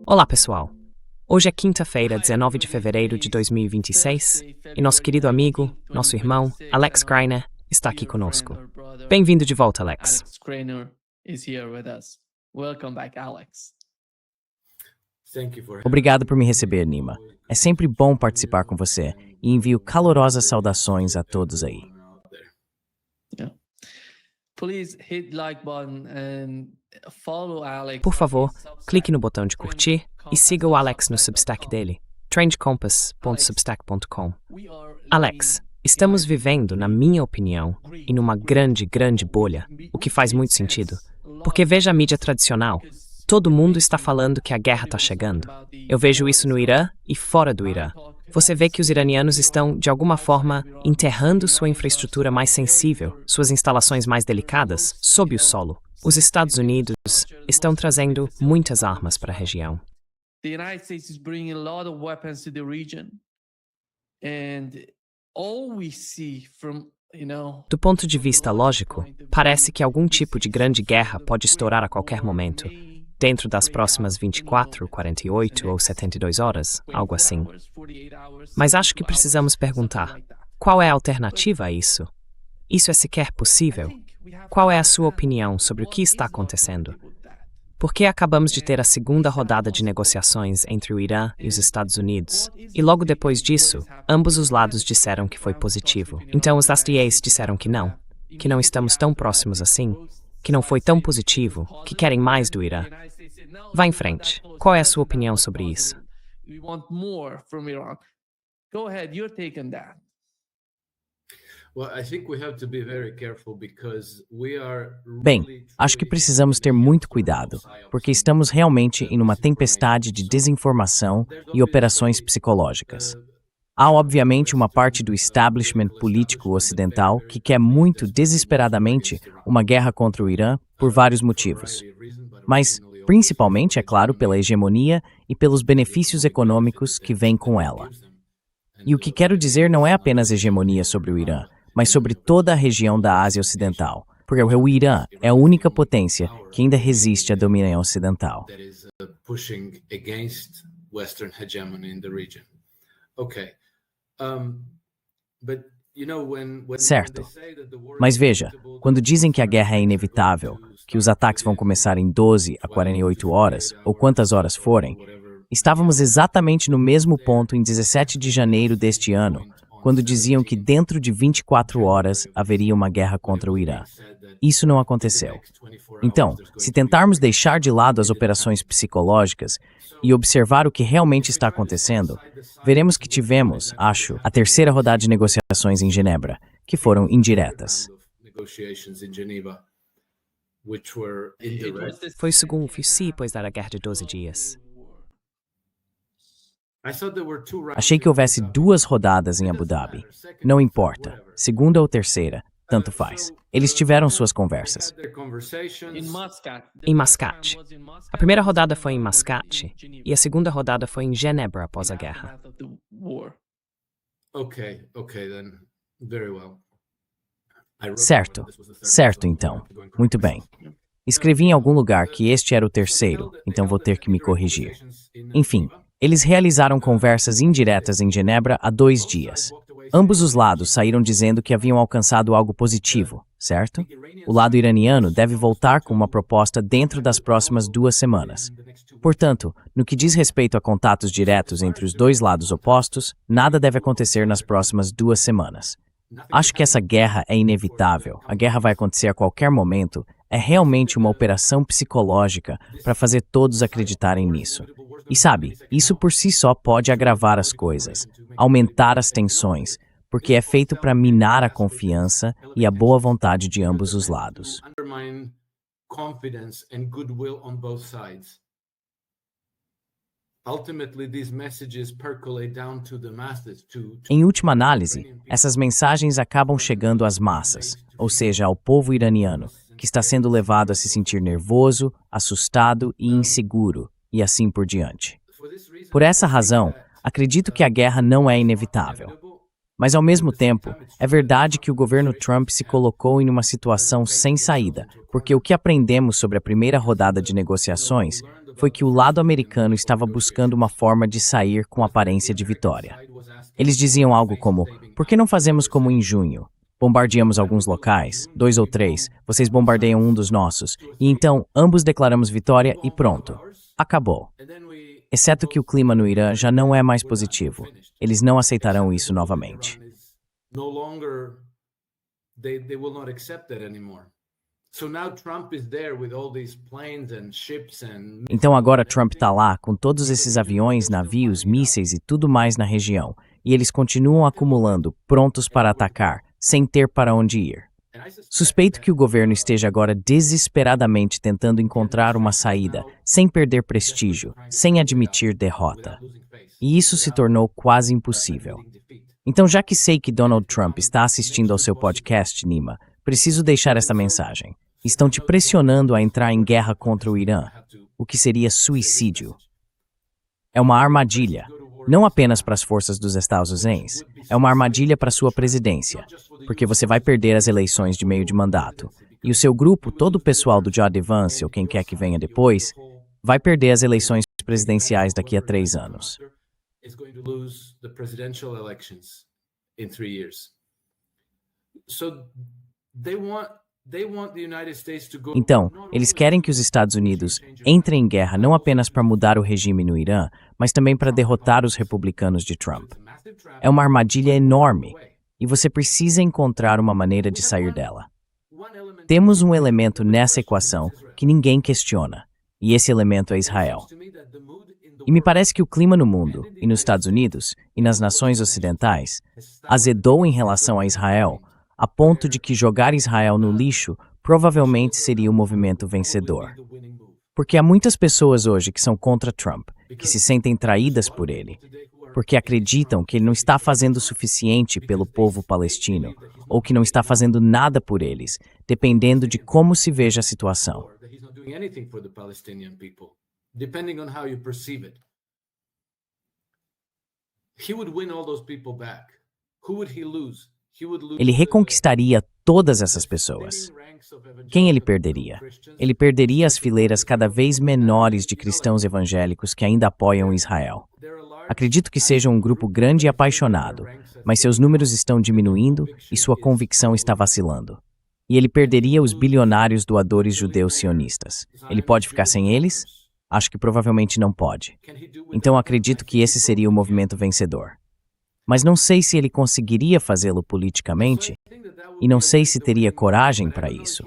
Olá, pessoal! Hoje é quinta-feira, 19 de fevereiro de 2026, e nosso querido amigo, nosso irmão, Alex Greiner, está aqui conosco. Bem-vindo de volta, Alex. Alex Greiner is here with us. Welcome back, Alex. Obrigado por me receber, Nima. É sempre bom participar com você e envio calorosas saudações a todos aí. Yeah. Please hit like button and follow Alex. Por favor, clique no botão de curtir e siga o Alex no Substack dele, trendcompass.substack.com. Alex, estamos vivendo, na minha opinião, em uma grande bolha, o que faz muito sentido. Porque veja a mídia tradicional. Todo mundo está falando que a guerra está chegando. Eu vejo isso no Irã e fora do Irã. Você vê que os iranianos estão, de alguma forma, enterrando sua infraestrutura mais sensível, suas instalações mais delicadas, sob o solo. Os Estados Unidos estão trazendo muitas armas para a região. The United States is bringing a lot of weapons to the region. And all we see from, Do ponto de vista lógico, parece que algum tipo de grande guerra pode estourar a qualquer momento, dentro das próximas 24, 48 ou 72 horas, algo assim. Mas acho que precisamos perguntar, qual é a alternativa a isso? Isso é sequer possível? Qual é a sua opinião sobre o que está acontecendo? Porque acabamos de ter a segunda rodada de negociações entre o Irã e os Estados Unidos, e logo depois disso, ambos os lados disseram que foi positivo. Então os SDAs disseram que não estamos tão próximos assim, que não foi tão positivo, que querem mais do Irã. Vá em frente. Qual é a sua opinião sobre isso? We want more from Iran. Go ahead, your take on that. Bem, acho que precisamos ter muito cuidado, porque estamos realmente em uma tempestade de desinformação e operações psicológicas. Há, obviamente, uma parte do establishment político ocidental que quer muito desesperadamente uma guerra contra o Irã por vários motivos. Mas, principalmente, é claro, pela hegemonia e pelos benefícios econômicos que vêm com ela. E o que quero dizer não é apenas hegemonia sobre o Irã, mas sobre toda a região da Ásia Ocidental, porque o Irã é a única potência que ainda resiste à domínio ocidental. Certo. Mas veja, quando dizem que a guerra é inevitável, que os ataques vão começar em 12 a 48 horas, ou quantas horas forem, estávamos exatamente no mesmo ponto em 17 de janeiro deste ano, quando diziam que dentro de 24 horas haveria uma guerra contra o Irã. Isso não aconteceu. Então, se tentarmos deixar de lado as operações psicológicas e observar o que realmente está acontecendo, veremos que tivemos, acho, a terceira rodada de negociações em Genebra, que foram indiretas. Foi o segundo depois da guerra de 12 dias. Achei que houvesse duas rodadas em Abu Dhabi. Não importa, segunda ou terceira, tanto faz. Eles tiveram suas conversas. Em Mascate. A primeira rodada foi em Mascate e a segunda rodada foi em Genebra após a guerra. Certo então. Muito bem. Escrevi em algum lugar que este era o terceiro, então vou ter que me corrigir. Enfim, eles realizaram conversas indiretas em Genebra há 2 dias. Ambos os lados saíram dizendo que haviam alcançado algo positivo, certo? O lado iraniano deve voltar com uma proposta dentro das próximas 2 semanas. Portanto, no que diz respeito a contatos diretos entre os dois lados opostos, nada deve acontecer nas próximas 2 semanas. Acho que essa guerra é inevitável. A guerra vai acontecer a qualquer momento. É realmente uma operação psicológica para fazer todos acreditarem nisso. E sabe, isso por si só pode agravar as coisas, aumentar as tensões, porque é feito para minar a confiança e a boa vontade de ambos os lados. Em última análise, essas mensagens acabam chegando às massas, ou seja, ao povo iraniano, que está sendo levado a se sentir nervoso, assustado e inseguro, e assim por diante. Por essa razão, acredito que a guerra não é inevitável. Mas, ao mesmo tempo, é verdade que o governo Trump se colocou em uma situação sem saída, porque o que aprendemos sobre a primeira rodada de negociações foi que o lado americano estava buscando uma forma de sair com aparência de vitória. Eles diziam algo como: por que não fazemos como em junho? Bombardeamos alguns locais, 2 ou 3, vocês bombardeiam um dos nossos, e então ambos declaramos vitória e pronto. Acabou. Exceto que o clima no Irã já não é mais positivo. Eles não aceitarão isso novamente. Então agora Trump está lá com todos esses aviões, navios, mísseis e tudo mais na região, e eles continuam acumulando, prontos para atacar, sem ter para onde ir. Suspeito que o governo esteja agora desesperadamente tentando encontrar uma saída, sem perder prestígio, sem admitir derrota. E isso se tornou quase impossível. Então, já que sei que Donald Trump está assistindo ao seu podcast, Nima, preciso deixar esta mensagem. Estão te pressionando a entrar em guerra contra o Irã, o que seria suicídio. É uma armadilha, não apenas para as forças dos Estados Unidos, é uma armadilha para sua presidência, porque você vai perder as eleições de meio de mandato, e o seu grupo, todo o pessoal do J.D. Vance ou quem quer que venha depois, vai perder as eleições presidenciais daqui a 3 anos. Então, eles querem que os Estados Unidos entrem em guerra não apenas para mudar o regime no Irã, mas também para derrotar os republicanos de Trump. É uma armadilha enorme, e você precisa encontrar uma maneira de sair dela. Temos um elemento nessa equação que ninguém questiona, e esse elemento é Israel. E me parece que o clima no mundo, e nos Estados Unidos, e nas nações ocidentais, azedou em relação a Israel, a ponto de que jogar Israel no lixo provavelmente seria o movimento vencedor. Porque há muitas pessoas hoje que são contra Trump, que se sentem traídas por ele, porque acreditam que ele não está fazendo o suficiente pelo povo palestino, ou que não está fazendo nada por eles, dependendo de como se veja a situação. Ele reconquistaria todas essas pessoas. Quem ele perderia? Ele perderia as fileiras cada vez menores de cristãos evangélicos que ainda apoiam Israel. Acredito que seja um grupo grande e apaixonado, mas seus números estão diminuindo e sua convicção está vacilando. E ele perderia os bilionários doadores judeus sionistas. Ele pode ficar sem eles? Acho que provavelmente não pode. Então acredito que esse seria o movimento vencedor. Mas não sei se ele conseguiria fazê-lo politicamente, e não sei se teria coragem para isso.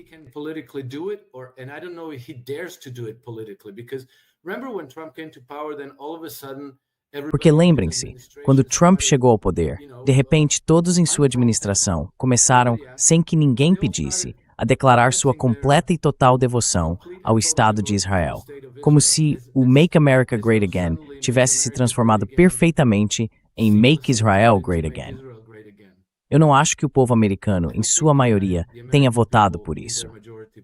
Porque lembrem-se, quando Trump chegou ao poder, de repente todos em sua administração começaram, sem que ninguém pedisse, a declarar sua completa e total devoção ao Estado de Israel, como se o Make America Great Again tivesse se transformado perfeitamente em Make Israel Great Again. Eu não acho que o povo americano, em sua maioria, tenha votado por isso.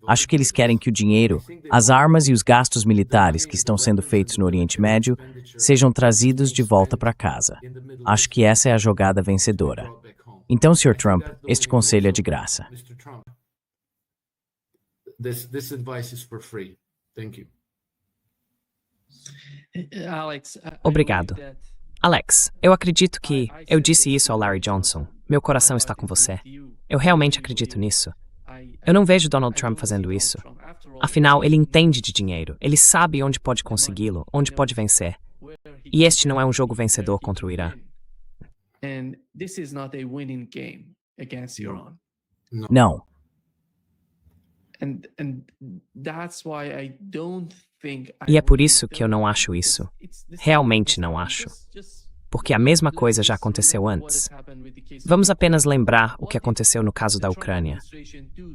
Acho que eles querem que o dinheiro, as armas e os gastos militares que estão sendo feitos no Oriente Médio sejam trazidos de volta para casa. Acho que essa é a jogada vencedora. Então, Sr. Trump, este conselho é de graça. Obrigado. Alex, eu acredito que... Eu disse isso ao Larry Johnson. Meu coração está com você. Eu realmente acredito nisso. Eu não vejo Donald Trump fazendo isso. Afinal, ele entende de dinheiro. Ele sabe onde pode consegui-lo, onde pode vencer. E este não é um jogo vencedor contra o Irã. Não. E é por isso que eu não acho isso. Realmente não acho. Porque a mesma coisa já aconteceu antes. Vamos apenas lembrar o que aconteceu no caso da Ucrânia.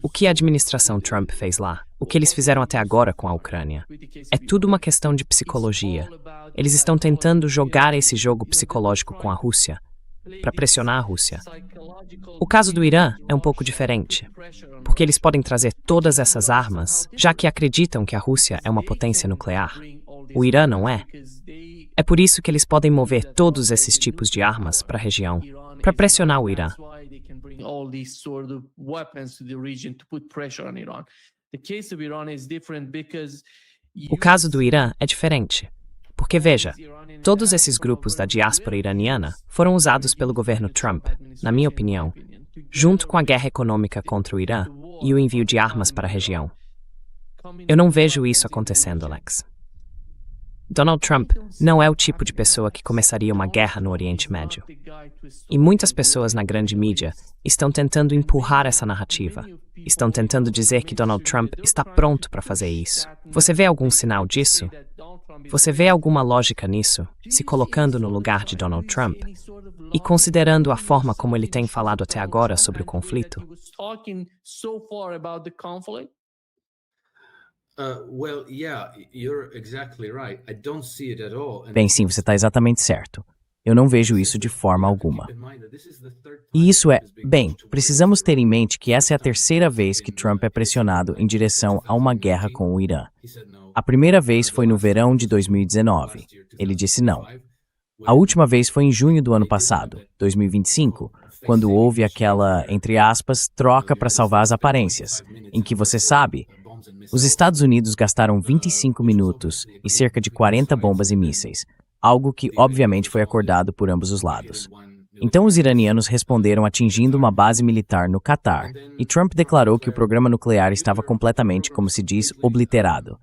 O que a administração Trump fez lá? O que eles fizeram até agora com a Ucrânia? É tudo uma questão de psicologia. Eles estão tentando jogar esse jogo psicológico com a Rússia, para pressionar a Rússia. O caso do Irã é um pouco diferente, porque eles podem trazer todas essas armas, já que acreditam que a Rússia é uma potência nuclear. O Irã não é. É por isso que eles podem mover todos esses tipos de armas para a região, para pressionar o Irã. O caso do Irã é diferente, porque veja, todos esses grupos da diáspora iraniana foram usados pelo governo Trump, na minha opinião, junto com a guerra econômica contra o Irã e o envio de armas para a região. Eu não vejo isso acontecendo, Alex. Donald Trump não é o tipo de pessoa que começaria uma guerra no Oriente Médio. E muitas pessoas na grande mídia estão tentando empurrar essa narrativa. Estão tentando dizer que Donald Trump está pronto para fazer isso. Você vê algum sinal disso? Você vê alguma lógica nisso, se colocando no lugar de Donald Trump? E considerando a forma como ele tem falado até agora sobre o conflito? Bem, sim, você está exatamente certo. Eu não vejo isso de forma alguma. E isso precisamos ter em mente que essa é a terceira vez que Trump é pressionado em direção a uma guerra com o Irã. A primeira vez foi no verão de 2019. Ele disse não. A última vez foi em junho do ano passado, 2025, quando houve aquela, entre aspas, troca para salvar as aparências, em que você sabe, os Estados Unidos gastaram 25 minutos e cerca de 40 bombas e mísseis, algo que obviamente foi acordado por ambos os lados. Então os iranianos responderam atingindo uma base militar no Catar, e Trump declarou que o programa nuclear estava completamente, como se diz, obliterado.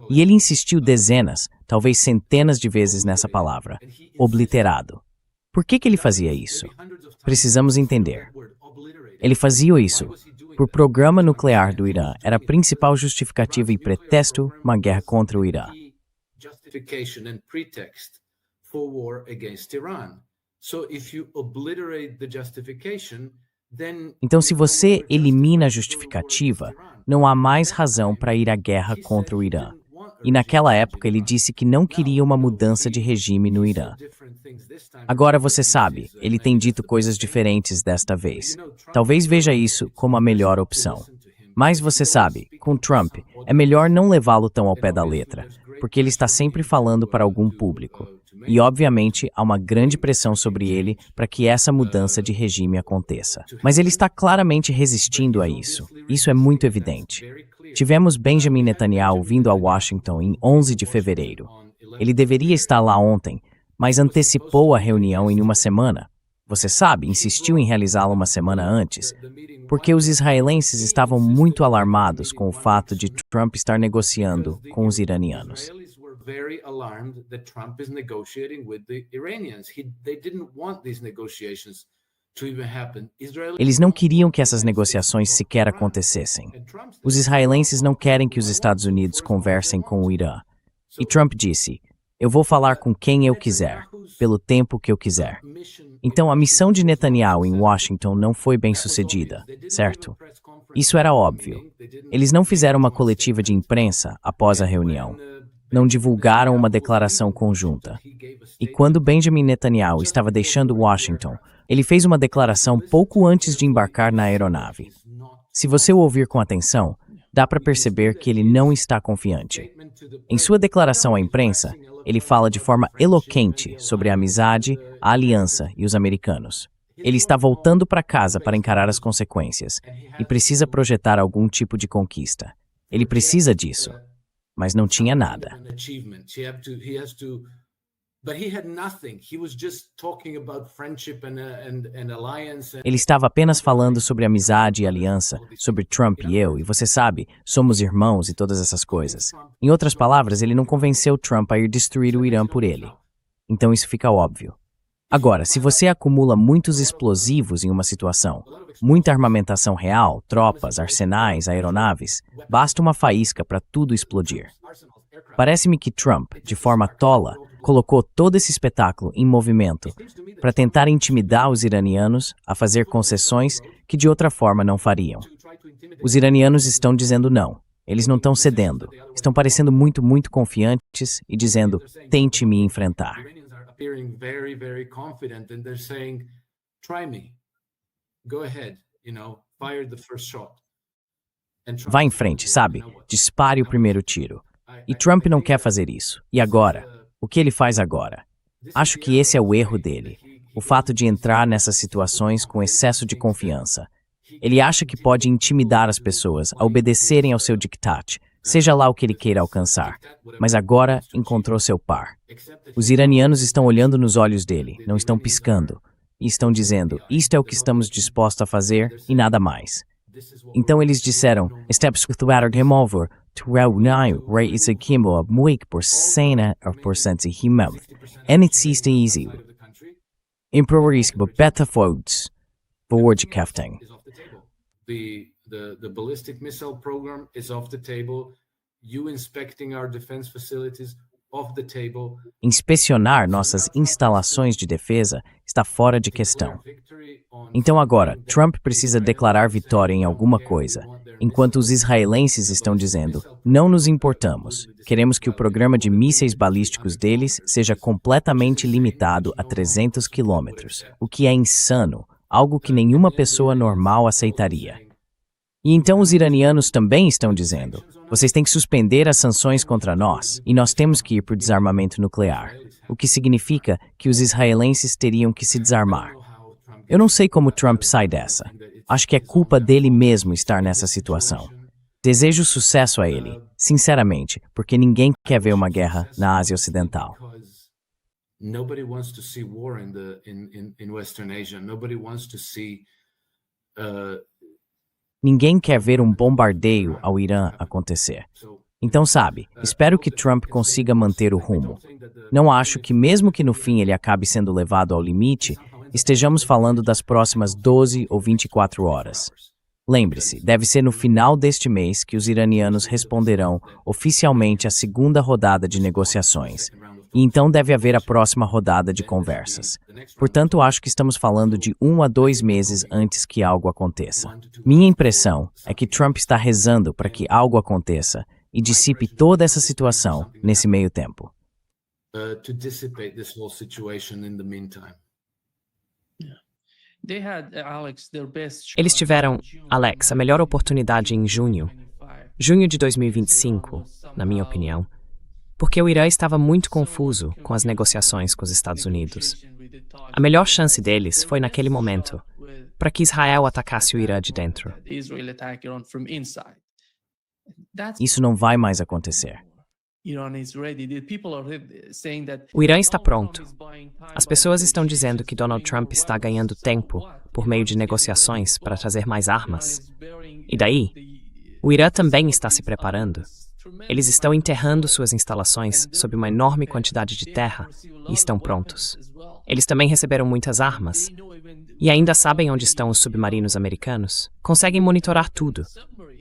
E ele insistiu dezenas, talvez centenas de vezes nessa palavra, obliterado. Por que ele fazia isso? Precisamos entender. Ele fazia isso por programa nuclear do Irã era a principal justificativa e pretexto uma guerra contra o Irã. Então, se você elimina a justificativa, não há mais razão para ir à guerra contra o Irã. E naquela época ele disse que não queria uma mudança de regime no Irã. Agora você sabe, ele tem dito coisas diferentes desta vez. Talvez veja isso como a melhor opção. Mas você sabe, com Trump, é melhor não levá-lo tão ao pé da letra, porque ele está sempre falando para algum público. E, obviamente, há uma grande pressão sobre ele para que essa mudança de regime aconteça. Mas ele está claramente resistindo a isso. Isso é muito evidente. Tivemos Benjamin Netanyahu vindo a Washington em 11 de fevereiro. Ele deveria estar lá ontem, mas antecipou a reunião em uma semana. Você sabe, insistiu em realizá-la uma semana antes, porque os israelenses estavam muito alarmados com o fato de Trump estar negociando com os iranianos. Very alarmed that Trump is negotiating with the Iranians. They didn't want these negotiations to even happen. Eles não queriam que essas negociações sequer acontecessem. Os israelenses não querem que os Estados Unidos conversem com o Irã. E Trump disse, eu vou falar com quem eu quiser, pelo tempo que eu quiser. Então a missão de Netanyahu em Washington não foi bem sucedida, certo? Isso era óbvio. Eles não fizeram uma coletiva de imprensa após a reunião. Não divulgaram uma declaração conjunta. E quando Benjamin Netanyahu estava deixando Washington, ele fez uma declaração pouco antes de embarcar na aeronave. Se você o ouvir com atenção, dá para perceber que ele não está confiante. Em sua declaração à imprensa, ele fala de forma eloquente sobre a amizade, a aliança e os americanos. Ele está voltando para casa para encarar as consequências e precisa projetar algum tipo de conquista. Ele precisa disso. Mas não tinha nada. Ele estava apenas falando sobre amizade e aliança, sobre Trump e eu, e você sabe, somos irmãos e todas essas coisas. Em outras palavras, ele não convenceu Trump a ir destruir o Irã por ele. Então isso fica óbvio. Agora, se você acumula muitos explosivos em uma situação, muita armamentação real, tropas, arsenais, aeronaves, basta uma faísca para tudo explodir. Parece-me que Trump, de forma tola, colocou todo esse espetáculo em movimento para tentar intimidar os iranianos a fazer concessões que de outra forma não fariam. Os iranianos estão dizendo não. Eles não estão cedendo. Estão parecendo muito confiantes e dizendo, tente me enfrentar. Appearing very, very confident, and they're saying, try me. Go ahead, fire the first shot. Vá em frente, sabe? Dispare o primeiro tiro. E Trump não quer fazer isso. E agora? O que ele faz agora? Acho que esse é o erro dele. O fato de entrar nessas situações com excesso de confiança. Ele acha que pode intimidar as pessoas a obedecerem ao seu diktat, seja lá o que ele queira alcançar. Mas agora encontrou seu par. Os iranianos estão olhando nos olhos dele, não estão piscando. E estão dizendo, isto é o que estamos dispostos a fazer e nada mais. Então eles disseram, steps without remover, is a kimbo of muik por cena por cento e himam. And it's easy. Improverisc beta foods. Forward crafting. The ballistic missile program is off the table. You inspecting our defense facilities off the table. Inspecionar nossas instalações de defesa está fora de questão. Então agora, Trump precisa declarar vitória em alguma coisa, enquanto os israelenses estão dizendo, não nos importamos, queremos que o programa de mísseis balísticos deles seja completamente limitado a 300 quilômetros, o que é insano, algo que nenhuma pessoa normal aceitaria. E então os iranianos também estão dizendo, vocês têm que suspender as sanções contra nós e nós temos que ir para o desarmamento nuclear, o que significa que os israelenses teriam que se desarmar. Eu não sei como Trump sai dessa. Acho que é culpa dele mesmo estar nessa situação. Desejo sucesso a ele, sinceramente, porque ninguém quer ver uma guerra na Ásia Ocidental. Nobody wants to see war in Western Asia. Nobody wants to see Ninguém quer ver um bombardeio ao Irã acontecer. Então, sabe, espero que Trump consiga manter o rumo. Não acho que, mesmo que no fim ele acabe sendo levado ao limite, estejamos falando das próximas 12 ou 24 horas. Lembre-se, deve ser no final deste mês que os iranianos responderão oficialmente à segunda rodada de negociações. E então deve haver a próxima rodada de conversas. Portanto, acho que estamos falando de 1 a 2 meses antes que algo aconteça. Minha impressão é que Trump está rezando para que algo aconteça e dissipe toda essa situação nesse meio tempo. Eles tiveram, Alex, a melhor oportunidade em junho de 2025, na minha opinião, porque o Irã estava muito confuso com as negociações com os Estados Unidos. A melhor chance deles foi naquele momento, para que Israel atacasse o Irã de dentro. Isso não vai mais acontecer. O Irã está pronto. As pessoas estão dizendo que Donald Trump está ganhando tempo por meio de negociações para trazer mais armas. E daí, o Irã também está se preparando. Eles estão enterrando suas instalações sob uma enorme quantidade de terra e estão prontos. Eles também receberam muitas armas e ainda sabem onde estão os submarinos americanos. Conseguem monitorar tudo.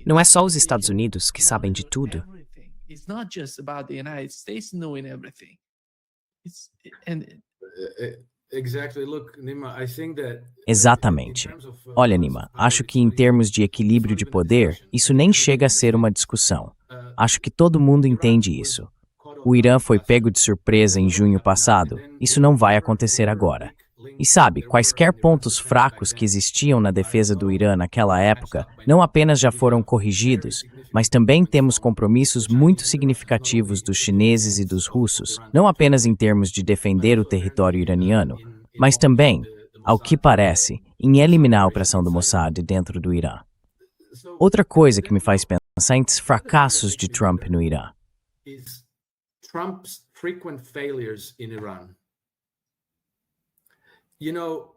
Não é só os Estados Unidos que sabem de tudo. Exatamente. Olha, Nima, acho que em termos de equilíbrio de poder, isso nem chega a ser uma discussão. Acho que todo mundo entende isso. O Irã foi pego de surpresa em junho passado. Isso não vai acontecer agora. E sabe, quaisquer pontos fracos que existiam na defesa do Irã naquela época não apenas já foram corrigidos, mas também temos compromissos muito significativos dos chineses e dos russos, não apenas em termos de defender o território iraniano, mas também, ao que parece, em eliminar a opressão do Mossad dentro do Irã. Outra coisa que me faz pensar em fracassos de Trump no Irã. Trump's frequent failures in Iran. You know,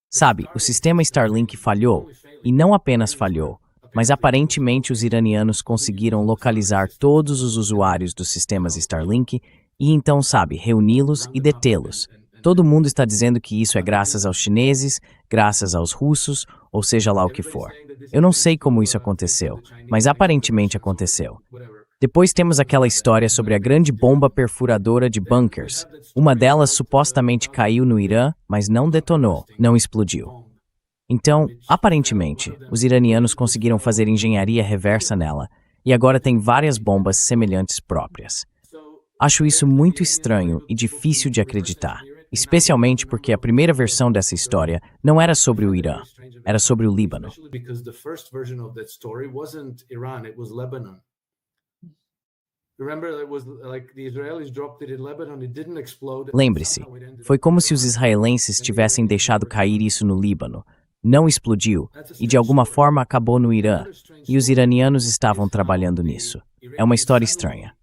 Sabe, o sistema Starlink falhou, e não apenas falhou, mas aparentemente os iranianos conseguiram localizar todos os usuários dos sistemas Starlink e então, sabe, reuni-los e detê-los. Todo mundo está dizendo que isso é graças aos chineses, graças aos russos, ou seja lá o que for. Eu não sei como isso aconteceu, mas aparentemente aconteceu. Depois temos aquela história sobre a grande bomba perfuradora de bunkers. Uma delas supostamente caiu no Irã, mas não detonou, não explodiu. Então, aparentemente, os iranianos conseguiram fazer engenharia reversa nela, e agora tem várias bombas semelhantes próprias. Acho isso muito estranho e difícil de acreditar, especialmente porque a primeira versão dessa história não era sobre o Irã, era sobre o Líbano. Lembre-se, foi como se os israelenses tivessem deixado cair isso no Líbano. Não explodiu e de alguma forma acabou no Irã, e os iranianos estavam trabalhando nisso. É uma história estranha.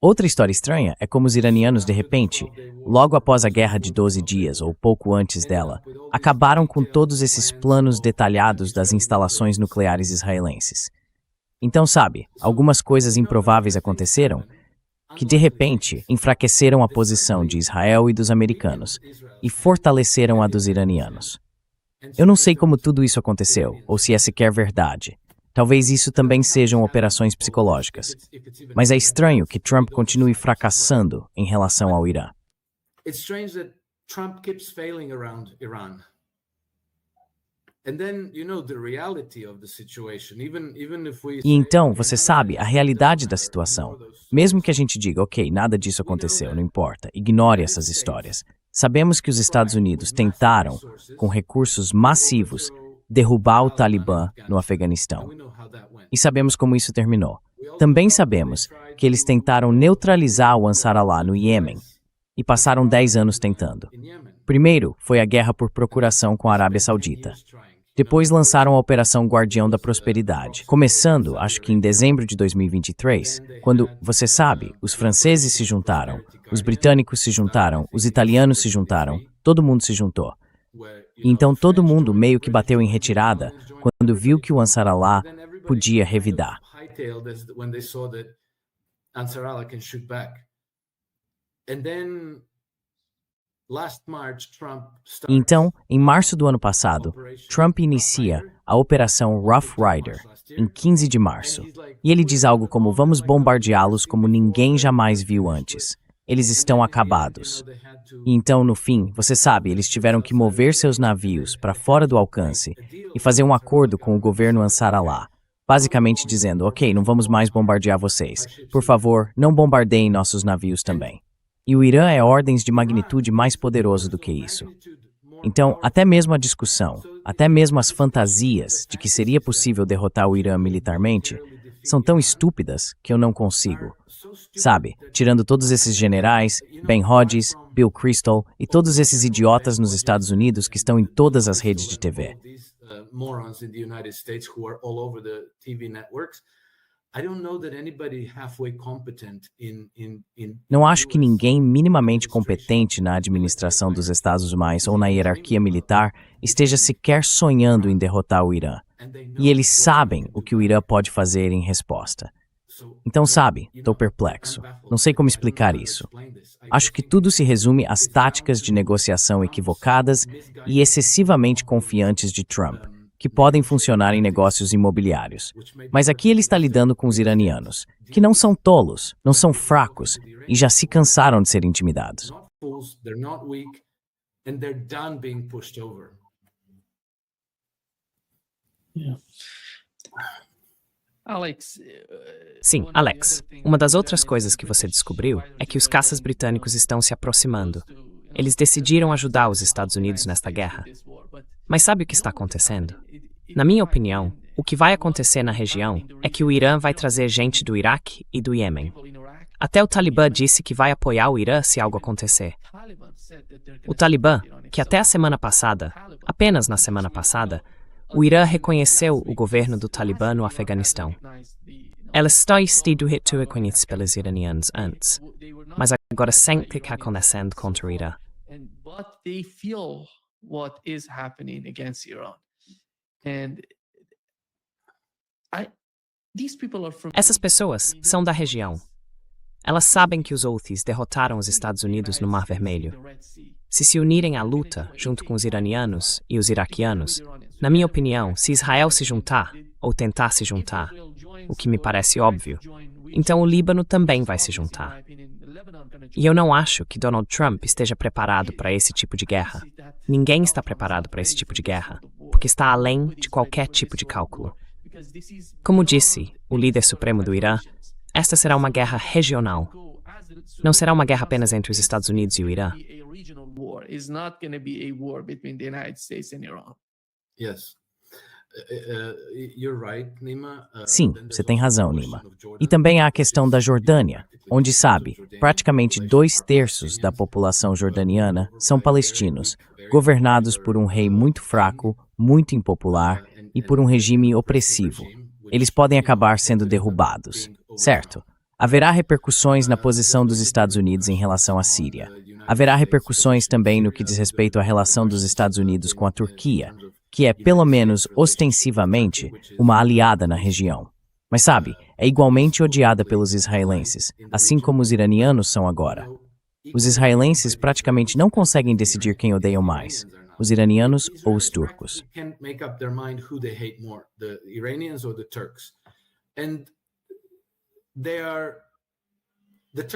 Outra história estranha é como os iranianos, de repente, logo após a Guerra de 12 Dias, ou pouco antes dela, acabaram com todos esses planos detalhados das instalações nucleares israelenses. Então, sabe, algumas coisas improváveis aconteceram que, de repente, enfraqueceram a posição de Israel e dos americanos e fortaleceram a dos iranianos. Eu não sei como tudo isso aconteceu, ou se é sequer verdade. Talvez isso também sejam operações psicológicas. Mas é estranho que Trump continue fracassando em relação ao Irã. It's strange that Trump keeps failing around Iran. And then, the reality of the situation, even if we E então, você sabe, a realidade da situação. Mesmo que a gente diga, ok, nada disso aconteceu, não importa, ignore essas histórias. Sabemos que os Estados Unidos tentaram, com recursos massivos, derrubar o Talibã no Afeganistão. E sabemos como isso terminou. Também sabemos que eles tentaram neutralizar o Ansar Allah no Iêmen e passaram 10 anos tentando. Primeiro foi a guerra por procuração com a Arábia Saudita. Depois lançaram a Operação Guardião da Prosperidade, começando, acho que em dezembro de 2023, quando, você sabe, os franceses se juntaram, os britânicos se juntaram, os italianos se juntaram, todo mundo se juntou. E então todo mundo meio que bateu em retirada quando viu que o Ansar Allah podia revidar. Então, em março do ano passado, Trump inicia a Operação Rough Rider, em 15 de março. E ele diz algo como: vamos bombardeá-los como ninguém jamais viu antes. Eles estão acabados. E então, no fim, você sabe, eles tiveram que mover seus navios para fora do alcance e fazer um acordo com o governo Ansar Allah, basicamente dizendo, ok, não vamos mais bombardear vocês. Por favor, não bombardeiem nossos navios também. E o Irã é ordens de magnitude mais poderoso do que isso. Então, até mesmo a discussão, até mesmo as fantasias de que seria possível derrotar o Irã militarmente, são tão estúpidas que eu não consigo. Sabe, tirando todos esses generais, Ben Hodges, Bill Kristol e todos esses idiotas nos Estados Unidos que estão em todas as redes de TV. Não acho que ninguém minimamente competente na administração dos Estados Unidos ou na hierarquia militar esteja sequer sonhando em derrotar o Irã. E eles sabem o que o Irã pode fazer em resposta. Então, sabe, estou perplexo. Não sei como explicar isso. Acho que tudo se resume às táticas de negociação equivocadas e excessivamente confiantes de Trump, que podem funcionar em negócios imobiliários. Mas aqui ele está lidando com os iranianos, que não são tolos, não são fracos e já se cansaram de ser intimidados. Sim, Alex, uma das outras coisas que você descobriu é que os caças britânicos estão se aproximando. Eles decidiram ajudar os Estados Unidos nesta guerra. Mas sabe o que está acontecendo? Na minha opinião, o que vai acontecer na região é que o Irã vai trazer gente do Iraque e do Iêmen. Até o Talibã disse que vai apoiar o Irã se algo acontecer. O Talibã, que até a semana passada, apenas na semana passada, o Irã reconheceu o governo do Talibã no Afeganistão. Ela está sido reconhecida pelos iranianos antes, mas agora sente o que está acontecendo contra o Irã. Essas pessoas são da região. Elas sabem que os Houthis derrotaram os Estados Unidos no Mar Vermelho. Se unirem à luta junto com os iranianos e os iraquianos, na minha opinião, se Israel se juntar, ou tentar se juntar, o que me parece óbvio, então o Líbano também vai se juntar. E eu não acho que Donald Trump esteja preparado para esse tipo de guerra. Ninguém está preparado para esse tipo de guerra, porque está além de qualquer tipo de cálculo. Como disse o líder supremo do Irã, esta será uma guerra regional. Não será uma guerra apenas entre os Estados Unidos e o Irã. Yes. Sim, você tem razão, Nima. E também há a questão da Jordânia, onde, sabe, praticamente 2/3 da população jordaniana são palestinos, governados por um rei muito fraco, muito impopular e por um regime opressivo. Eles podem acabar sendo derrubados, certo? Haverá repercussões na posição dos Estados Unidos em relação à Síria. Haverá repercussões também no que diz respeito à relação dos Estados Unidos com a Turquia, que é, pelo menos ostensivamente, uma aliada na região. Mas sabe, é igualmente odiada pelos israelenses, assim como os iranianos são agora. Os israelenses praticamente não conseguem decidir quem odeiam mais, os iranianos ou os turcos.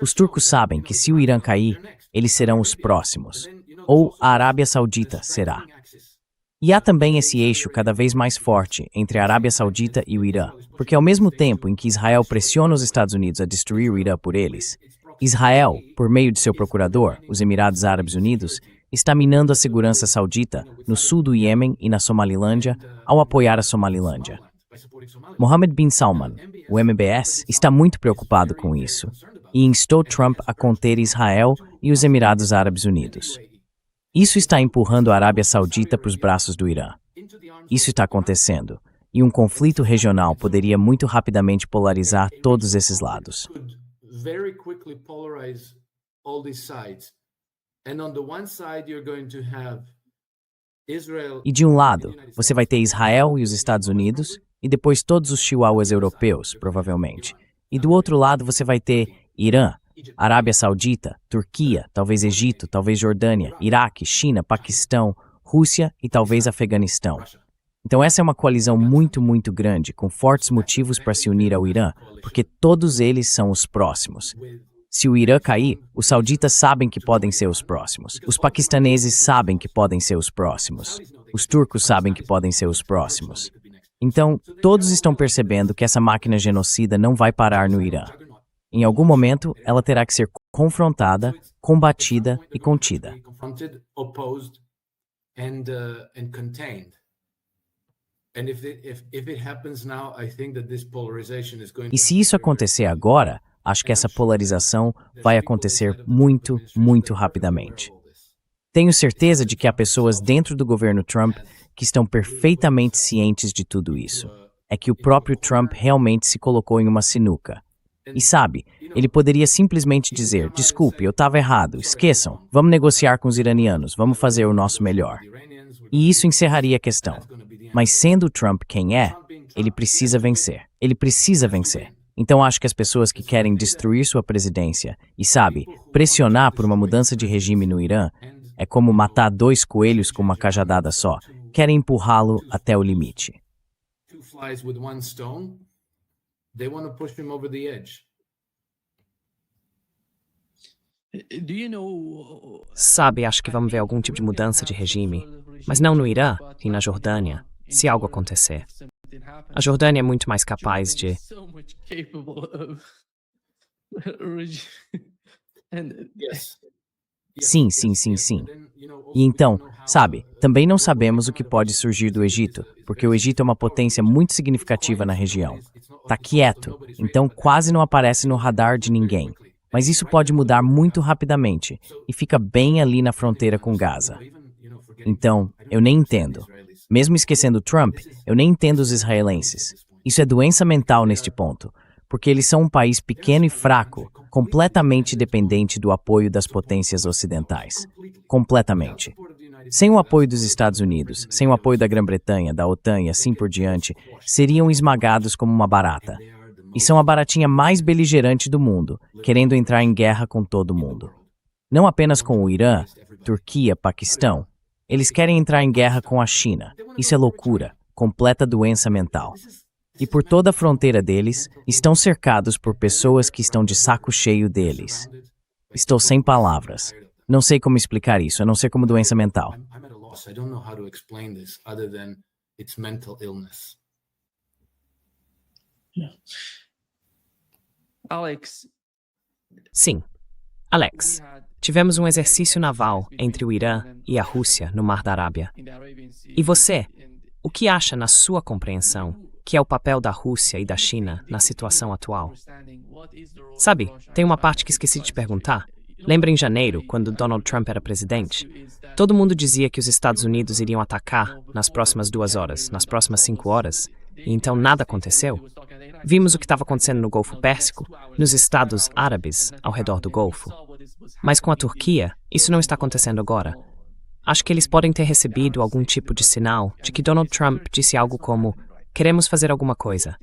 Os turcos sabem que se o Irã cair, eles serão os próximos, ou a Arábia Saudita será. E há também esse eixo cada vez mais forte entre a Arábia Saudita e o Irã, porque ao mesmo tempo em que Israel pressiona os Estados Unidos a destruir o Irã por eles, Israel, por meio de seu procurador, os Emirados Árabes Unidos, está minando a segurança saudita no sul do Iêmen e na Somalilândia ao apoiar a Somalilândia. Mohammed bin Salman, o MBS, está muito preocupado com isso e instou Trump a conter Israel e os Emirados Árabes Unidos. Isso está empurrando a Arábia Saudita para os braços do Irã. Isso está acontecendo, e um conflito regional poderia muito rapidamente polarizar todos esses lados. E de um lado, você vai ter Israel e os Estados Unidos, e depois todos os chihuahuas europeus, provavelmente. E do outro lado você vai ter Irã, Arábia Saudita, Turquia, talvez Egito, talvez Jordânia, Iraque, China, Paquistão, Rússia e talvez Afeganistão. Então essa é uma coalizão muito, muito grande, com fortes motivos para se unir ao Irã, porque todos eles são os próximos. Se o Irã cair, os sauditas sabem que podem ser os próximos. Os paquistaneses sabem que podem ser os próximos. Os turcos sabem que podem ser os próximos. Então, todos estão percebendo que essa máquina genocida não vai parar no Irã. Em algum momento, ela terá que ser confrontada, combatida e contida. E se isso acontecer agora, acho que essa polarização vai acontecer muito, muito rapidamente. Tenho certeza de que há pessoas dentro do governo Trump que estão perfeitamente cientes de tudo isso. É que o próprio Trump realmente se colocou em uma sinuca. E sabe, ele poderia simplesmente dizer, desculpe, eu estava errado, esqueçam, vamos negociar com os iranianos, vamos fazer o nosso melhor. E isso encerraria a questão. Mas sendo o Trump quem é, ele precisa vencer. Ele precisa vencer. Então acho que as pessoas que querem destruir sua presidência e, sabe, pressionar por uma mudança de regime no Irã, é como matar 2 coelhos com uma cajadada só. Querem empurrá-lo até o limite. Sabe, acho que vamos ver algum tipo de mudança de regime, mas não no Irã e na Jordânia, se algo acontecer. A Jordânia é muito mais capaz de... Sim, sim, sim, sim. E então, sabe, também não sabemos o que pode surgir do Egito, porque o Egito é uma potência muito significativa na região. Tá quieto, então quase não aparece no radar de ninguém. Mas isso pode mudar muito rapidamente e fica bem ali na fronteira com Gaza. Então, eu nem entendo. Mesmo esquecendo Trump, eu nem entendo os israelenses. Isso é doença mental neste ponto, porque eles são um país pequeno e fraco, completamente dependente do apoio das potências ocidentais. Completamente. Sem o apoio dos Estados Unidos, sem o apoio da Grã-Bretanha, da OTAN e assim por diante, seriam esmagados como uma barata. E são a baratinha mais beligerante do mundo, querendo entrar em guerra com todo mundo. Não apenas com o Irã, Turquia, Paquistão. Eles querem entrar em guerra com a China. Isso é loucura, completa doença mental. E por toda a fronteira deles, estão cercados por pessoas que estão de saco cheio deles. Estou sem palavras. Não sei como explicar isso, a não ser como doença mental. Sim. Alex, tivemos um exercício naval entre o Irã e a Rússia no Mar da Arábia. E você, o que acha, na sua compreensão, que é o papel da Rússia e da China na situação atual? Sabe, tem uma parte que esqueci de te perguntar. Lembra em janeiro, quando Donald Trump era presidente? Todo mundo dizia que os Estados Unidos iriam atacar nas próximas 2 horas, nas próximas 5 horas, e então nada aconteceu. Vimos o que estava acontecendo no Golfo Pérsico, nos Estados Árabes ao redor do Golfo. Mas com a Turquia, isso não está acontecendo agora. Acho que eles podem ter recebido algum tipo de sinal de que Donald Trump disse algo como: queremos fazer alguma coisa.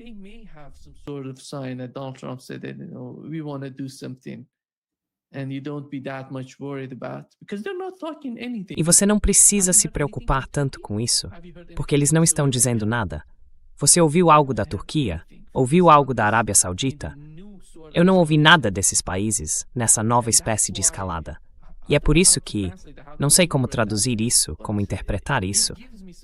E você não precisa se preocupar tanto com isso, porque eles não estão dizendo nada. Você ouviu algo da Turquia? Ouviu algo da Arábia Saudita? Eu não ouvi nada desses países nessa nova espécie de escalada. E é por isso que, não sei como traduzir isso, como interpretar isso,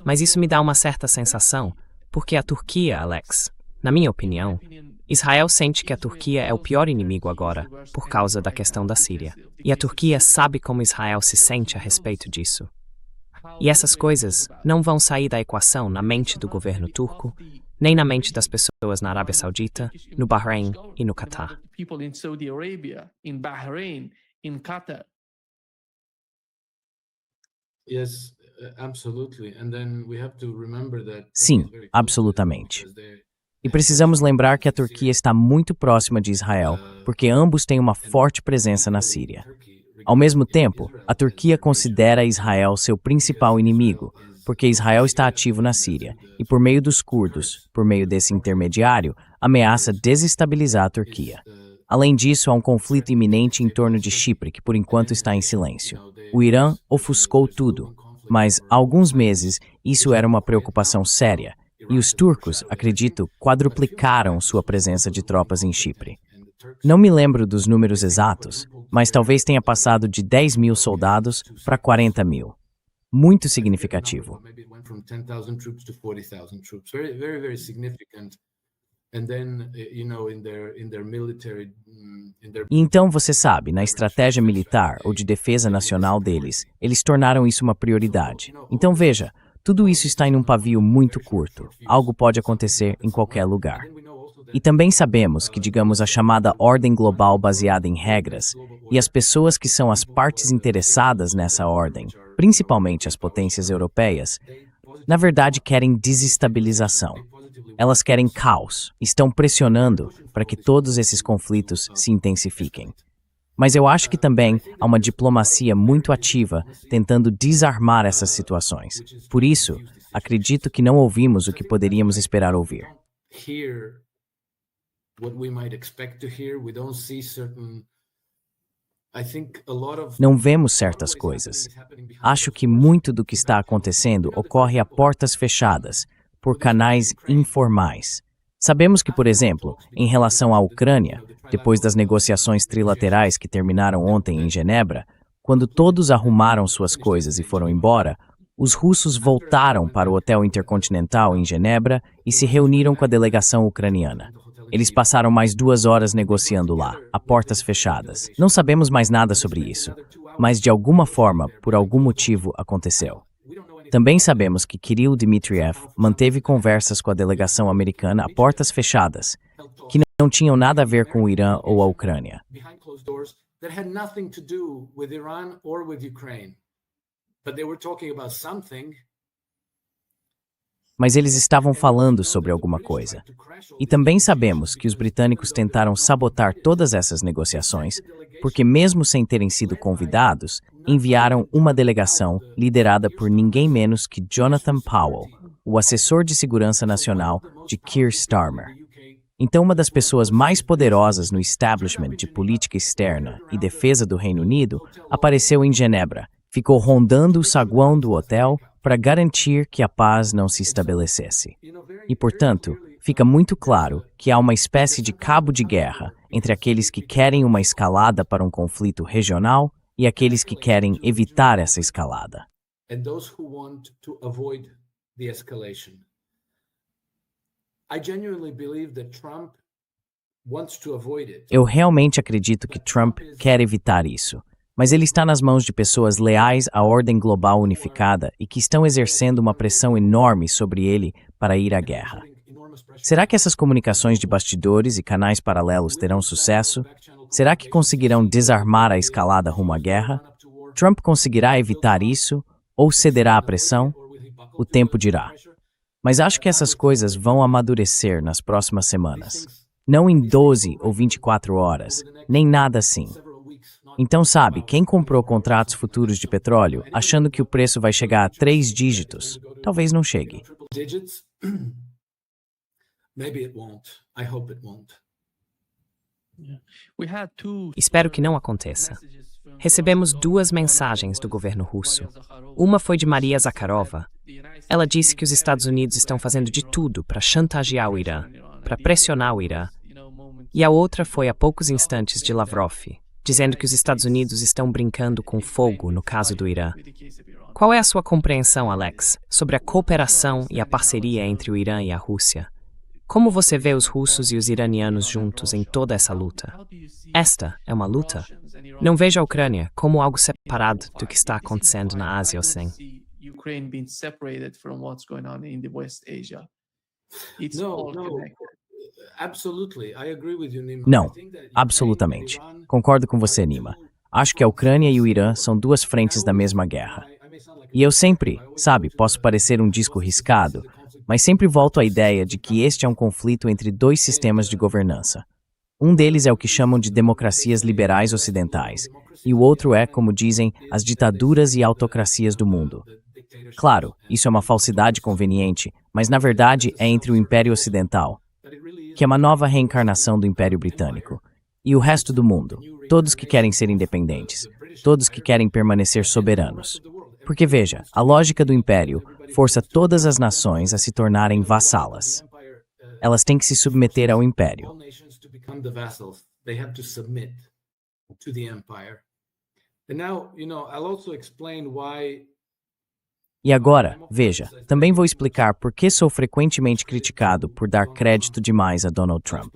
mas isso me dá uma certa sensação, porque a Turquia, Alex, na minha opinião, Israel sente que a Turquia é o pior inimigo agora, por causa da questão da Síria. E a Turquia sabe como Israel se sente a respeito disso. E essas coisas não vão sair da equação na mente do governo turco, nem na mente das pessoas na Arábia Saudita, no Bahrein e no Catar. Sim, absolutamente. E precisamos lembrar que a Turquia está muito próxima de Israel, porque ambos têm uma forte presença na Síria. Ao mesmo tempo, a Turquia considera Israel seu principal inimigo, porque Israel está ativo na Síria e, por meio dos curdos, por meio desse intermediário, ameaça desestabilizar a Turquia. Além disso, há um conflito iminente em torno de Chipre, que por enquanto está em silêncio. O Irã ofuscou tudo, mas há alguns meses isso era uma preocupação séria, e os turcos, acredito, quadruplicaram sua presença de tropas em Chipre. Não me lembro dos números exatos, mas talvez tenha passado de 10 mil soldados para 40 mil. Muito significativo. E então você sabe, na estratégia militar ou de defesa nacional deles, eles tornaram isso uma prioridade. Então veja, tudo isso está em um pavio muito curto. Algo pode acontecer em qualquer lugar. E também sabemos que, digamos, a chamada ordem global baseada em regras e as pessoas que são as partes interessadas nessa ordem, principalmente as potências europeias, na verdade querem desestabilização. Elas querem caos, estão pressionando para que todos esses conflitos se intensifiquem. Mas eu acho que também há uma diplomacia muito ativa tentando desarmar essas situações. Por isso, acredito que não ouvimos o que poderíamos esperar ouvir. Não vemos certas coisas. Acho que muito do que está acontecendo ocorre a portas fechadas, por canais informais. Sabemos que, por exemplo, em relação à Ucrânia, depois das negociações trilaterais que terminaram ontem em Genebra, quando todos arrumaram suas coisas e foram embora, os russos voltaram para o Hotel Intercontinental em Genebra e se reuniram com a delegação ucraniana. Eles passaram mais 2 horas negociando lá, a portas fechadas. Não sabemos mais nada sobre isso, mas de alguma forma, por algum motivo, aconteceu. Também sabemos que Kirill Dmitriev manteve conversas com a delegação americana a portas fechadas, que não tinham nada a ver com o Irã ou a Ucrânia. Mas eles estavam falando sobre alguma coisa. E também sabemos que os britânicos tentaram sabotar todas essas negociações, porque mesmo sem terem sido convidados, enviaram uma delegação liderada por ninguém menos que Jonathan Powell, o assessor de segurança nacional de Keir Starmer. Então, uma das pessoas mais poderosas no establishment de política externa e defesa do Reino Unido apareceu em Genebra, ficou rondando o saguão do hotel para garantir que a paz não se estabelecesse. E, portanto, fica muito claro que há uma espécie de cabo de guerra entre aqueles que querem uma escalada para um conflito regional e aqueles que querem evitar essa escalada. Eu realmente acredito que Trump quer evitar isso, mas ele está nas mãos de pessoas leais à ordem global unificada e que estão exercendo uma pressão enorme sobre ele para ir à guerra. Será que essas comunicações de bastidores e canais paralelos terão sucesso? Será que conseguirão desarmar a escalada rumo à guerra? Trump conseguirá evitar isso ou cederá à pressão? O tempo dirá. Mas acho que essas coisas vão amadurecer nas próximas semanas. Não em 12 ou 24 horas, nem nada assim. Então, sabe, quem comprou contratos futuros de petróleo achando que o preço vai chegar a 3 dígitos, talvez não chegue. Espero que não aconteça. Recebemos 2 mensagens do governo russo. Uma foi de Maria Zakharova. Ela disse que os Estados Unidos estão fazendo de tudo para chantagear o Irã, para pressionar o Irã. E a outra foi há poucos instantes de Lavrov, dizendo que os Estados Unidos estão brincando com fogo no caso do Irã. Qual é a sua compreensão, Alex, sobre a cooperação e a parceria entre o Irã e a Rússia? Como você vê os russos e os iranianos juntos em toda essa luta? Esta é uma luta? Não vejo a Ucrânia como algo separado do que está acontecendo na Ásia Oceânica. Não, absolutamente. Concordo com você, Nima. Acho que a Ucrânia e o Irã são 2 frentes da mesma guerra. E eu sempre, sabe, posso parecer um disco riscado, mas sempre volto à ideia de que este é um conflito entre 2 sistemas de governança. Um deles é o que chamam de democracias liberais ocidentais, e o outro é, como dizem, as ditaduras e autocracias do mundo. Claro, isso é uma falsidade conveniente, mas na verdade é entre o Império Ocidental, que é uma nova reencarnação do Império Britânico, e o resto do mundo, todos que querem ser independentes, todos que querem permanecer soberanos. Porque veja, a lógica do Império força todas as nações a se tornarem vassalas. Elas têm que se submeter ao Império. E agora, veja, também vou explicar por que sou frequentemente criticado por dar crédito demais a Donald Trump.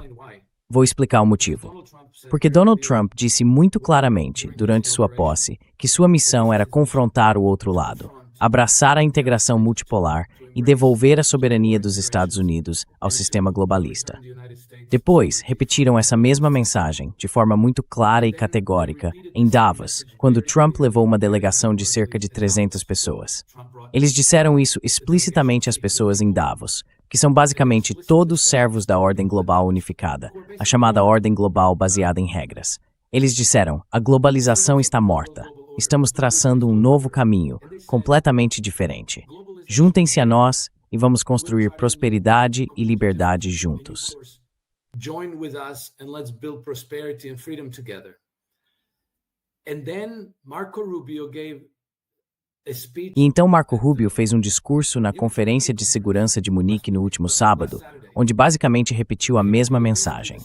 Vou explicar o motivo. Porque Donald Trump disse muito claramente, durante sua posse, que sua missão era confrontar o outro lado, abraçar a integração multipolar e devolver a soberania dos Estados Unidos ao sistema globalista. Depois, repetiram essa mesma mensagem, de forma muito clara e categórica, em Davos, quando Trump levou uma delegação de cerca de 300 pessoas. Eles disseram isso explicitamente às pessoas em Davos, que são basicamente todos servos da ordem global unificada, a chamada ordem global baseada em regras. Eles disseram, a globalização está morta. Estamos traçando um novo caminho, completamente diferente. Juntem-se a nós e vamos construir prosperidade e liberdade juntos. Join with us and let's build prosperity and freedom together. And then Marco Rubio gave a speech. E então Marco Rubio fez um discurso na Conferência de Segurança de Munique no último sábado, onde basicamente repetiu a mesma mensagem.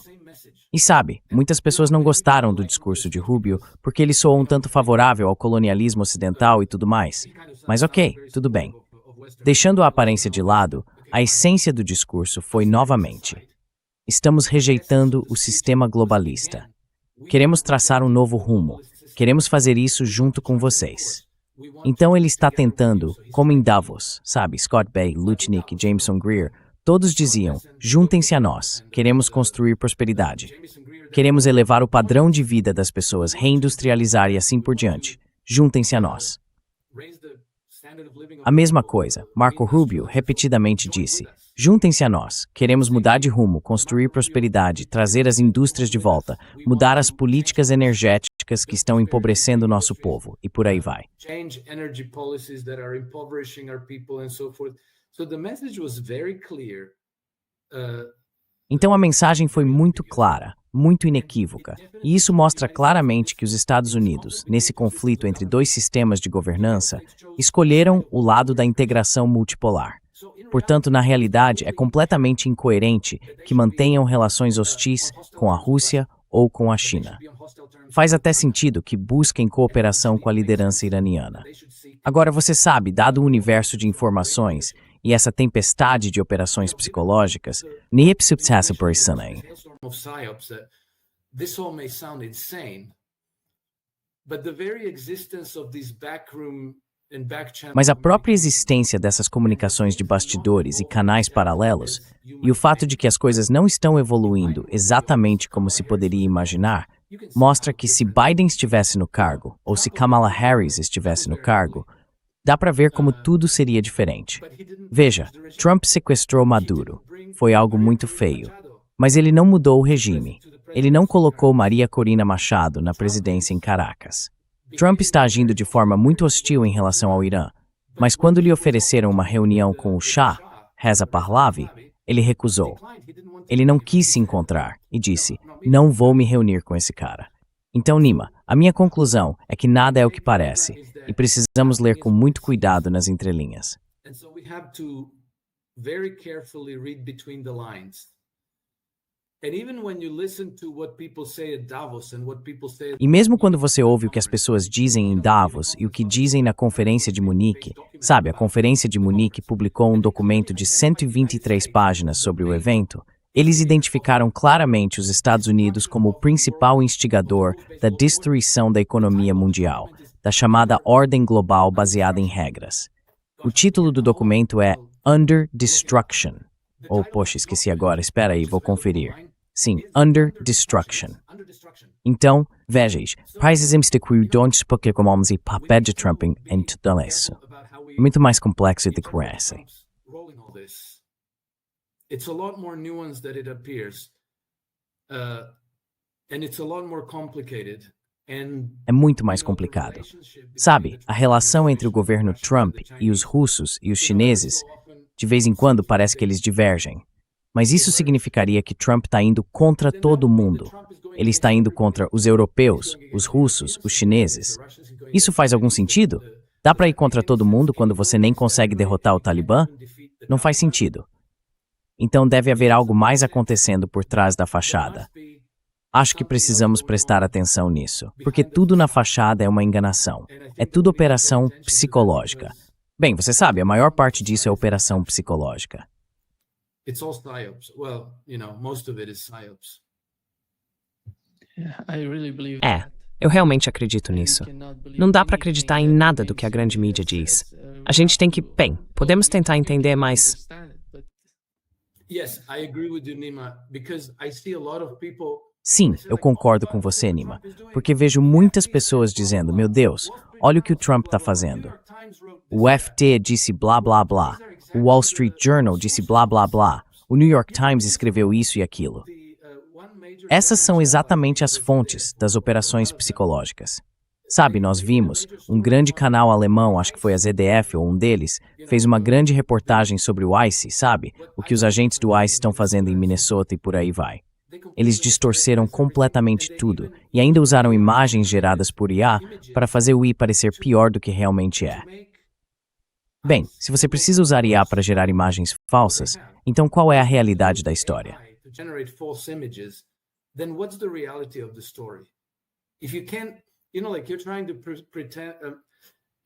E sabe, muitas pessoas não gostaram do discurso de Rubio porque ele soou um tanto favorável ao colonialismo ocidental e tudo mais. Mas ok, tudo bem. Deixando a aparência de lado, a essência do discurso foi novamente: estamos rejeitando o sistema globalista. Queremos traçar um novo rumo. Queremos fazer isso junto com vocês. Então ele está tentando, como em Davos, sabe, Scott Bay, Lutnick e Jameson Greer, todos diziam, juntem-se a nós, queremos construir prosperidade. Queremos elevar o padrão de vida das pessoas, reindustrializar e assim por diante. Juntem-se a nós. A mesma coisa, Marco Rubio repetidamente disse, juntem-se a nós, queremos mudar de rumo, construir prosperidade, trazer as indústrias de volta, mudar as políticas energéticas que estão empobrecendo o nosso povo, e por aí vai. Então a mensagem foi muito clara, muito inequívoca, e isso mostra claramente que os Estados Unidos, nesse conflito entre 2 sistemas de governança, escolheram o lado da integração multipolar. Portanto, na realidade, é completamente incoerente que mantenham relações hostis com a Rússia ou com a China. Faz até sentido que busquem cooperação com a liderança iraniana. Agora, você sabe, dado o universo de informações e essa tempestade de operações psicológicas, But the very existence of these backroom and back-channel Mas a própria existência dessas comunicações de bastidores e canais paralelos, e o fato de que as coisas não estão evoluindo exatamente como se poderia imaginar, mostra que se Biden estivesse no cargo, ou se Kamala Harris estivesse no cargo, dá para ver como tudo seria diferente. Veja, Trump sequestrou Maduro. Foi algo muito feio. Mas ele não mudou o regime. Ele não colocou Maria Corina Machado na presidência em Caracas. Trump está agindo de forma muito hostil em relação ao Irã, mas quando lhe ofereceram uma reunião com o Shah, Reza Pahlavi, ele recusou. Ele não quis se encontrar e disse, não vou me reunir com esse cara. Então, Nima, a minha conclusão é que nada é o que parece, e precisamos ler com muito cuidado nas entrelinhas. And so we have to very carefully read between the lines. And even when you listen to what people say at Davos and what people say E mesmo quando você ouve o que as pessoas dizem em Davos e o que dizem na Conferência de Munique, sabe, a Conferência de Munique publicou um documento de 123 páginas sobre o evento, eles identificaram claramente os Estados Unidos como o principal instigador da destruição da economia mundial, da chamada ordem global baseada em regras. O título do documento é Under Destruction. Ou, poxa, esqueci agora, espera aí, vou conferir. Sim, Under Destruction. Então, vejam, precisamos de cuidar porque como e papel de Trump em tudo isso. É muito mais complexo do que parece. It's a lot more nuanced than it appears. And it's a lot more complicated. É muito mais complicado. Sabe, a relação entre o governo Trump e os russos e os chineses, de vez em quando parece que eles divergem. Mas isso significaria que Trump está indo contra todo mundo. Ele está indo contra os europeus, os russos, os chineses. Isso faz algum sentido? Dá para ir contra todo mundo quando você nem consegue derrotar o Talibã? Não faz sentido. Então deve haver algo mais acontecendo por trás da fachada. Acho que precisamos prestar atenção nisso, porque tudo na fachada é uma enganação. É tudo operação psicológica. Bem, você sabe, a maior parte disso é operação psicológica. It's all psyops. Well, most of it is psyops. I really believe Eu realmente acredito nisso. Não dá para acreditar em nada do que a grande mídia diz. A gente tem que, podemos tentar entender, mas Yes, I agree with you, Nima, because I see a lot of people. Sim, eu concordo com você, Nima, porque vejo muitas pessoas dizendo, meu Deus, olha o que o Trump está fazendo. O FT disse blá blá blá, o Wall Street Journal disse blá blá blá, o New York Times escreveu isso e aquilo. Essas são exatamente as fontes das operações psicológicas. Sabe, nós vimos, um grande canal alemão, acho que foi a ZDF ou um deles, fez uma grande reportagem sobre o ICE, sabe? O que os agentes do ICE estão fazendo em Minnesota e por aí vai. Eles distorceram completamente tudo e ainda usaram imagens geradas por IA para fazer o I parecer pior do que realmente é. Bem, se você precisa usar IA para gerar imagens falsas, então qual é a realidade da história?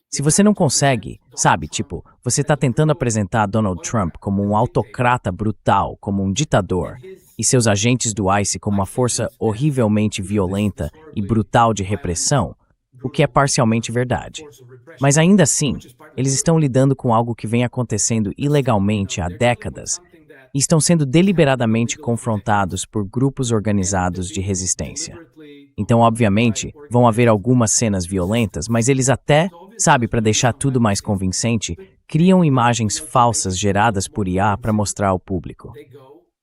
Se você não consegue, sabe, você está tentando apresentar Donald Trump como um autocrata brutal, como um ditador, e seus agentes do ICE como uma força horrivelmente violenta e brutal de repressão, o que é parcialmente verdade. Mas ainda assim, eles estão lidando com algo que vem acontecendo ilegalmente há décadas e estão sendo deliberadamente confrontados por grupos organizados de resistência. Então, obviamente, vão haver algumas cenas violentas, mas eles até, sabe, para deixar tudo mais convincente, criam imagens falsas geradas por IA para mostrar ao público.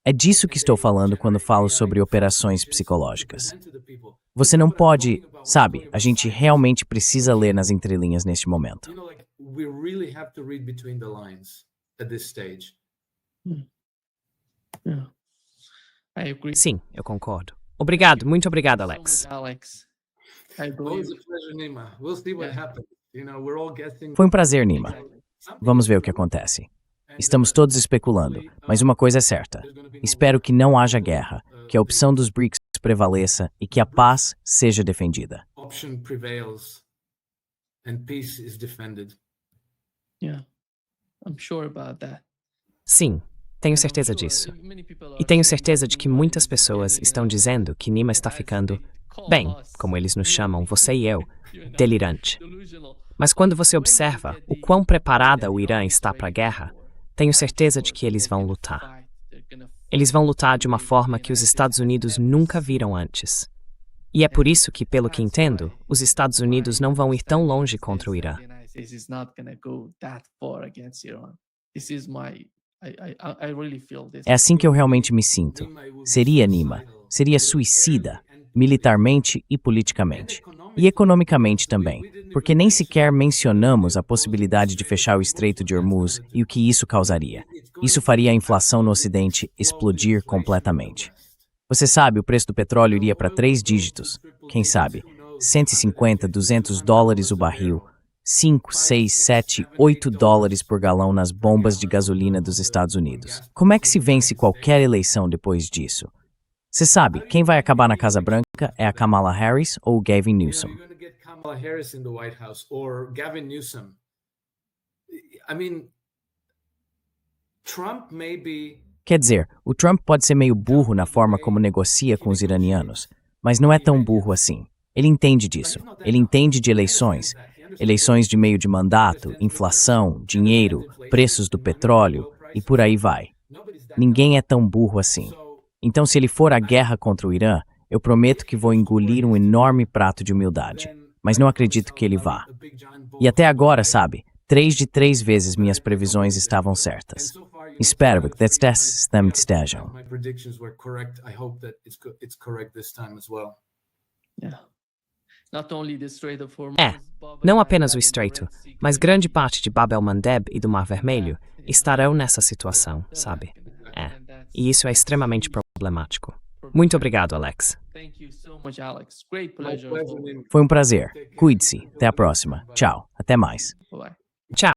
É disso que estou falando quando falo sobre operações psicológicas. Você não pode, sabe, a gente realmente precisa ler nas entrelinhas neste momento. I agree. sim, eu concordo. Obrigado, muito obrigado, Alex. Alex, I Always believe. a pleasure, Nima. We'll see what happens. We're all guessing. Foi um prazer, Nima. Vamos ver o que acontece. Estamos todos especulando, mas uma coisa é certa. Espero que não haja guerra, que a opção dos BRICS prevaleça e que a paz seja defendida. Option prevails and peace is defended. Yeah, I'm sure about that. Sim, tenho certeza disso. E tenho certeza de que muitas pessoas estão dizendo que Nima está ficando Bem, como eles nos chamam, você e eu, delirante. Mas quando você observa o quão preparada o Irã está para a guerra, tenho certeza de que eles vão lutar. Eles vão lutar de uma forma que os Estados Unidos nunca viram antes. E é por isso que, pelo que entendo, os Estados Unidos não vão ir tão longe contra o Irã. É assim que eu realmente me sinto. Seria, Nima, seria suicida, militarmente e politicamente. E economicamente também, porque nem sequer mencionamos a possibilidade de fechar o Estreito de Hormuz e o que isso causaria. Isso faria a inflação no Ocidente explodir completamente. Você sabe, o preço do petróleo iria para 3 dígitos. Quem sabe? 150, 200 dólares o barril. 5, 6, 7, 8 dólares por galão nas bombas de gasolina dos Estados Unidos. Como é que se vence qualquer eleição depois disso? Você sabe, quem vai acabar na Casa Branca é a Kamala Harris ou o Gavin Newsom. Kamala Harris in the White House or Gavin Newsom. I mean, Trump may be... Quer dizer, o Trump pode ser meio burro na forma como negocia com os iranianos, mas não é tão burro assim. Ele entende disso. Ele entende de eleições. Eleições de meio de mandato, inflação, dinheiro, preços do petróleo e por aí vai. Ninguém é tão burro assim. Então, se ele for à guerra contra o Irã, eu prometo que vou engolir um enorme prato de humildade. Mas não acredito que ele vá. E até agora, sabe, 3 de 3 vezes minhas previsões estavam certas. Espero que destas também estejam. My predictions were correct. I hope that it's correct this time as well. Não apenas o Estreito, mas grande parte de Bab el-Mandeb e do Mar Vermelho estarão nessa situação, sabe? E isso é extremamente problemático. Muito obrigado, Alex. Foi um prazer. Cuide-se. Até a próxima. Tchau. Até mais. Tchau.